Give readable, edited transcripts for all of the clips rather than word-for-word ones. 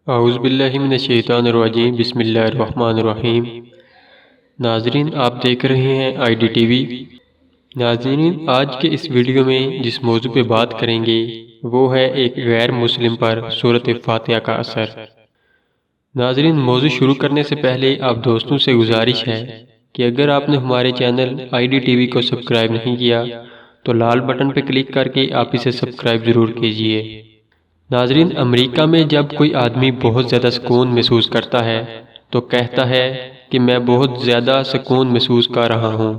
اعوذ باللہ من الشیطان الرجیم، بسم اللہ الرحمن الرحیم۔ ناظرین، آپ دیکھ رہے ہیں آئی ڈی ٹی وی۔ ناظرین، آج کے اس ویڈیو میں جس موضوع پہ بات کریں گے وہ ہے ایک غیر مسلم پر سورۃ فاتحہ کا اثر۔ ناظرین، موضوع شروع کرنے سے پہلے آپ دوستوں سے گزارش ہے کہ اگر آپ نے ہمارے channel I D T V کو سبسکرائب نہیں کیا تو لال بٹن پہ کلک کر کے آپ اسے سبسکرائب ضرور کیجئے۔ ناظرین، امریکہ میں جب کوئی آدمی بہت زیادہ سکون محسوس کرتا ہے تو کہتا ہے کہ میں بہت زیادہ سکون محسوس کر رہا ہوں۔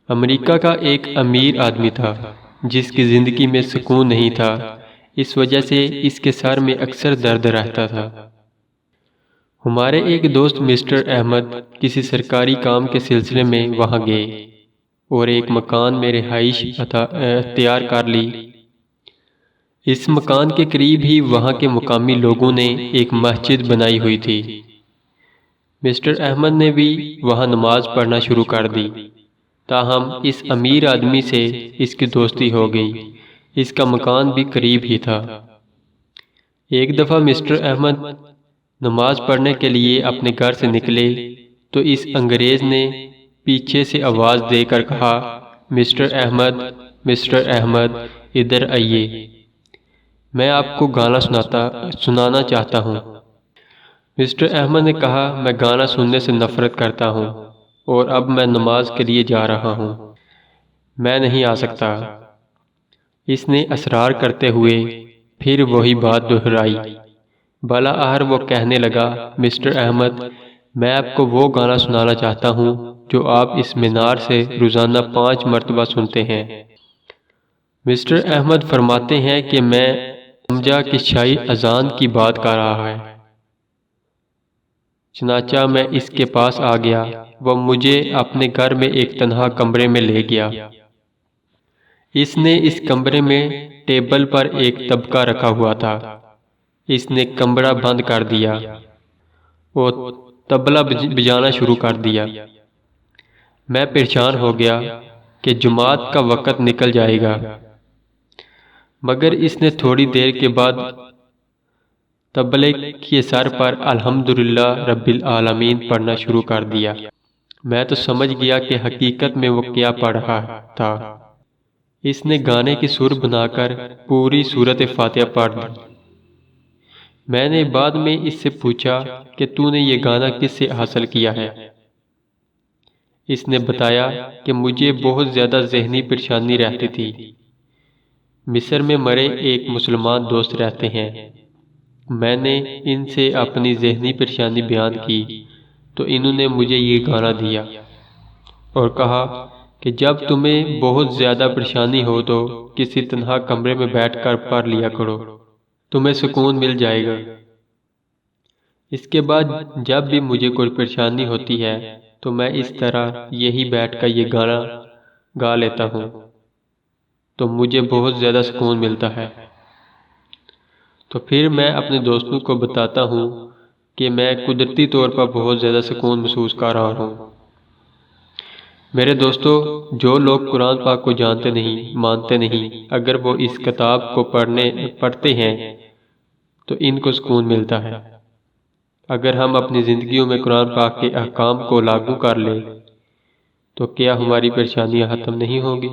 امریکہ کا ایک امیر آدمی تھا جس کی زندگی میں سکون نہیں تھا، اس وجہ سے اس کے سر میں اکثر درد رہتا تھا۔ ہمارے ایک دوست مسٹر احمد کسی سرکاری کام کے سلسلے میں وہاں گئے اور ایک مکان میں رہائش اختیار کر لی۔ اس مکان کے قریب ہی وہاں کے مقامی لوگوں نے ایک مسجد بنائی ہوئی تھی۔ مسٹر احمد نے بھی وہاں نماز پڑھنا شروع کر دی، تاہم اس امیر آدمی سے اس کی دوستی ہو گئی، اس کا مکان بھی قریب ہی تھا۔ ایک دفعہ مسٹر احمد نماز پڑھنے کے لیے اپنے گھر سے نکلے تو اس انگریز نے پیچھے سے آواز دے کر کہا، مسٹر احمد ادھر آئیے، میں آپ کو گانا سنانا چاہتا ہوں۔ مسٹر احمد نے کہا، میں گانا سننے سے نفرت کرتا ہوں اور اب میں نماز کے لیے جا رہا ہوں، میں نہیں آ سکتا۔ اس نے اصرار کرتے ہوئے پھر وہی بات دہرائی۔ بالآخر وہ کہنے لگا، مسٹر احمد، میں آپ کو وہ گانا سنانا چاہتا ہوں جو آپ اس مینار سے روزانہ 5 مرتبہ سنتے ہیں۔ مسٹر احمد فرماتے ہیں کہ میں سمجھا کہ شاید اذان کی بات کر رہا ہے، چنانچہ میں اس کے پاس آ گیا۔ وہ مجھے اپنے گھر میں ایک تنہا کمرے میں لے گیا۔ اس نے اس کمرے میں ٹیبل پر ایک طبقہ رکھا ہوا تھا۔ اس نے کمرہ بند کر دیا اور طبلہ بجانا شروع کر دیا۔ میں پریشان ہو گیا کہ جماعت کا وقت نکل جائے گا، مگر اس نے تھوڑی دیر کے بعد طبلے کے سر پر الحمدللہ رب العالمین پڑھنا شروع کر دیا۔ میں تو سمجھ گیا کہ حقیقت میں وہ کیا پڑھ رہا تھا۔ اس نے گانے کی سر بنا کر پوری سورۃ فاتحہ پڑھ دی۔ میں نے بعد میں اس سے پوچھا کہ تو نے یہ گانا کس سے حاصل کیا ہے؟ اس نے بتایا کہ مجھے بہت زیادہ ذہنی پریشانی رہتی تھی۔ مصر میں مرے ایک مسلمان دوست رہتے ہیں، میں نے ان سے اپنی ذہنی پریشانی بیان کی تو انہوں نے مجھے یہ گانا دیا اور کہا کہ جب تمہیں بہت زیادہ پریشانی ہو تو کسی تنہا کمرے میں بیٹھ کر پڑھ لیا کرو، تمہیں سکون مل جائے گا۔ اس کے بعد جب بھی مجھے کوئی پریشانی ہوتی ہے تو میں اس طرح یہی بیٹھ کر یہ گانا گا لیتا ہوں تو مجھے بہت زیادہ سکون ملتا ہے۔ تو پھر میں اپنے دوستوں کو بتاتا ہوں کہ میں قدرتی طور پر بہت زیادہ سکون محسوس کر رہا ہوں۔ میرے دوستو، جو لوگ قرآن پاک کو جانتے نہیں، مانتے نہیں، اگر وہ اس کتاب کو پڑھتے ہیں تو ان کو سکون ملتا ہے۔ اگر ہم اپنی زندگیوں میں قرآن پاک کے احکام کو لاگو کر لیں تو کیا ہماری پریشانیاں ختم نہیں ہوں گی؟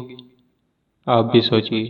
آپ بھی سوچیے۔